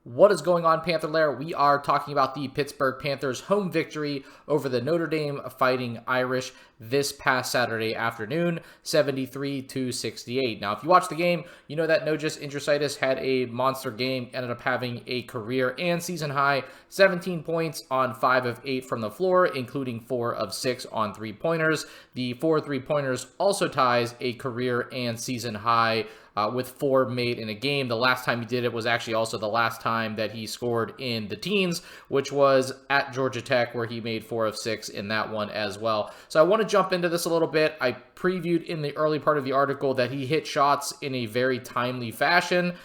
What is going on, Panther Lair? We are talking about the Pittsburgh Panthers' home victory over the Notre Dame Fighting Irish this past Saturday afternoon, 73-68. Now, if you watch the game, you know that Nojus Indrusaitis had a monster game, ended up having a career and season high 17 points on 5 of 8 from the floor, including 4 of 6 on three-pointers. The 4 three-pointers also ties a career and season high with 4 made in a game. The last time he did it was actually also the last time that he scored in the teens, which was at Georgia Tech, where he made 4 of 6 in that one as well. So I want to jump into this a little bit. I previewed in the early part of the article that he hit shots in a very timely fashion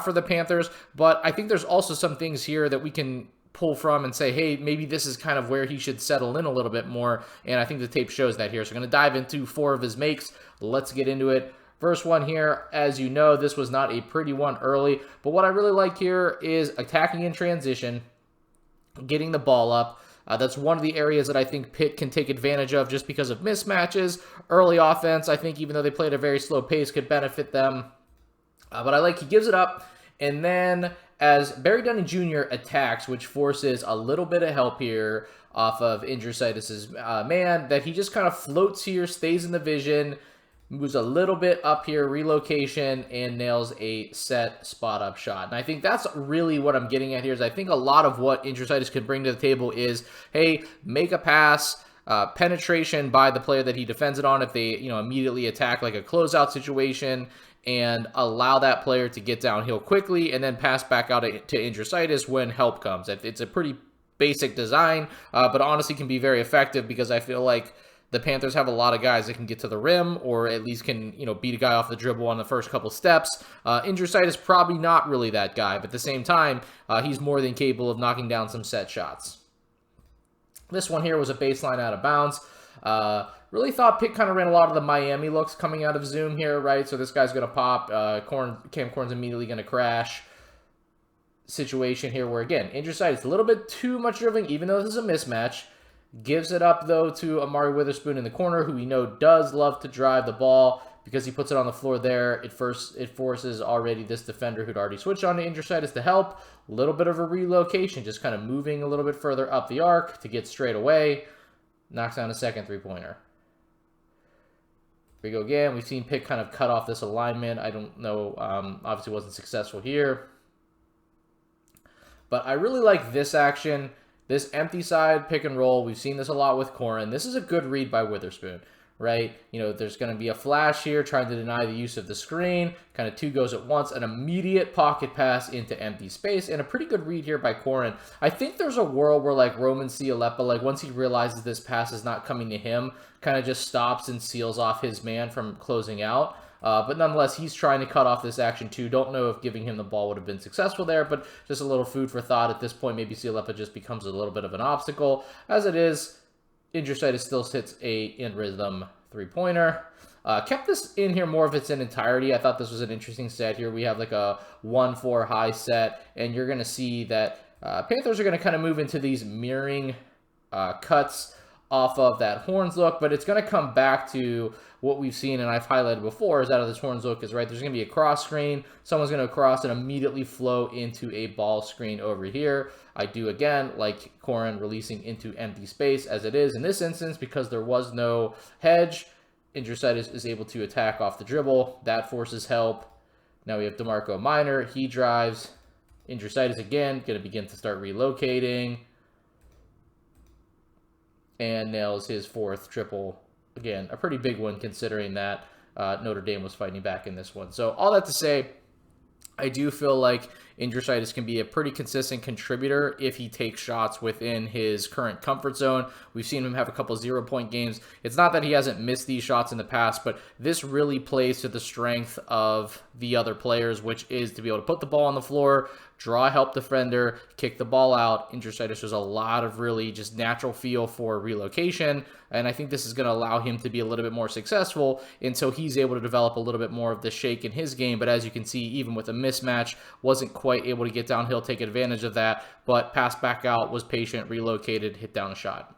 for the Panthers, but I think there's also some things here that we can pull from and say, hey, maybe this is kind of where he should settle in a little bit more, and I think the tape shows that here. So I'm going to dive into 4 of his makes. Let's get into it. First one here, as you know, this was not a pretty one early, but what I really like here is attacking in transition, getting the ball up. That's one of the areas that I think Pitt can take advantage of just because of mismatches. Early offense, I think, even though they play at a very slow pace, could benefit them. But I like he gives it up, and then as Barry Dunning Jr. attacks, which forces a little bit of help here off of Indrusaitis' man, that he just kind of floats here, stays in the vision, moves a little bit up here, relocation, and nails a set spot-up shot. And I think that's really what I'm getting at here, is I think a lot of what Indrusaitis could bring to the table is, hey, make a pass, penetration by the player that he defends it on if they, immediately attack like a closeout situation, and allow that player to get downhill quickly, and then pass back out to Indrusaitis when help comes. It's a pretty basic design, but honestly can be very effective because I feel like the Panthers have a lot of guys that can get to the rim or at least can, beat a guy off the dribble on the first couple steps. Indrusaitis probably not really that guy, but at the same time, he's more than capable of knocking down some set shots. This one here was a baseline out of bounds. Really thought Pitt kind of ran a lot of the Miami looks coming out of Zoom here, right? So this guy's going to pop. Cam Corn's immediately going to crash. Situation here where, again, Indrusaitis a little bit too much dribbling, even though this is a mismatch. Gives it up, though, to Amari Witherspoon in the corner, who we know does love to drive the ball. Because he puts it on the floor there, it forces already this defender who'd already switched on to Indrusaitis to help. A little bit of a relocation, just kind of moving a little bit further up the arc to get straight away. Knocks down a second three-pointer. Here we go again. We've seen Pitt kind of cut off this alignment. I don't know. Obviously wasn't successful here. But I really like this action. This empty side pick and roll, we've seen this a lot with Corin. This is a good read by Witherspoon, right? There's going to be a flash here trying to deny the use of the screen. Kind of 2 goes at once. An immediate pocket pass into empty space. And a pretty good read here by Corin. I think there's a world where, like, Roman Cialepa, once he realizes this pass is not coming to him, kind of just stops and seals off his man from closing out. But nonetheless, he's trying to cut off this action too. Don't know if giving him the ball would have been successful there, but just a little food for thought. At this point, maybe Cialepa just becomes a little bit of an obstacle. As it is, Indrusaitis still hits a in-rhythm three-pointer. Kept this in here more of its in entirety. I thought this was an interesting set here. We have like a 1-4 high set, and you're going to see that Panthers are going to kind of move into these mirroring cuts off of that horns look, but it's going to come back to what we've seen, and I've highlighted before, is out of this horns look is, right, there's going to be a cross screen. Someone's going to cross and immediately flow into a ball screen over here. I do, again, like Corin releasing into empty space as it is in this instance because there was no hedge. Indrusaitis is able to attack off the dribble. That forces help. Now we have DeMarco Minor. He drives. Indrusaitis, again, going to begin to start relocating. And nails his 4th triple. Again, a pretty big one considering that Notre Dame was fighting back in this one. So all that to say, I do feel like Indrusaitis can be a pretty consistent contributor if he takes shots within his current comfort zone. We've seen him have a couple 0-point games. It's not that he hasn't missed these shots in the past, but this really plays to the strength of the other players, which is to be able to put the ball on the floor, draw a help defender, kick the ball out. Indrusaitis has a lot of really just natural feel for relocation, and I think this is going to allow him to be a little bit more successful until he's able to develop a little bit more of the shake in his game. But as you can see, even with a mismatch, wasn't quite able to get downhill, take advantage of that, but passed back out, was patient, relocated, hit down a shot.